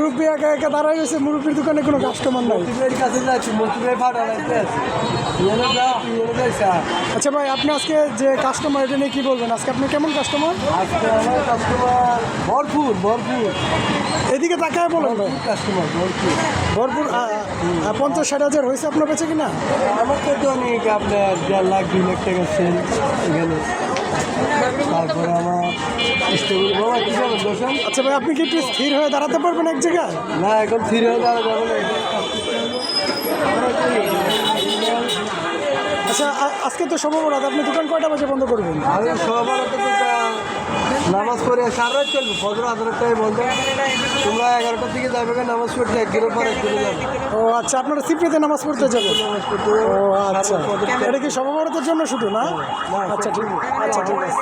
মুরব্বী একা একা দাঁড়াই গেছে, মুরব্বীর দোকানে কোনো কাস্টমার নাই। কাছে যাচ্ছি মন্ত্রীর ভাড়া লাগতে আছে। আচ্ছা ভাই, আপনি আজকে যে কাস্টমার এটা নিয়ে কী বলবেন? আজকে আপনি কেমন কাস্টমার? আজকে আমার কাস্টমার ভরপুর ভরপুর এদিকে তাকায় বলেন ভাই। কাস্টমার ভরপুর ভরপুর 50-60 হাজার হয়েছে আপনার বেচে কিনা? আমার তো অনেক আপনার 1.5 লাখ 2 লাখ টাকা সেল এখানে। তারপরে আমার স্টেবল বাবা কী যাবেন দোষণ? আচ্ছা ভাই, আপনি কি একটু স্থির হয়ে দাঁড়াতে পারবেন এক জায়গায়? না এখন ফিরে হয়ে দাঁড়া যাবে না। আচ্ছা আজকে তো শবে বরাত, আপনি দোকান কয়টা বাজে বন্ধ করবেন? আমি সবার নামাজ পড়ে সারা চলবে ফজর 11টায় বন্ধ। তোমরা 11টার দিকে যাবে নামাজ পড়তে 1 কিলো পর 1 কিলো যাবে। ও আচ্ছা, আপনারা সিপ্রিতে নামাজ পড়তে যাবেন? নামাজ পড়তে ও আচ্ছা, এটা কি শবে বরাতের জন্য শুধু না? আচ্ছা ঠিক আছে, আচ্ছা ঠিক আছে।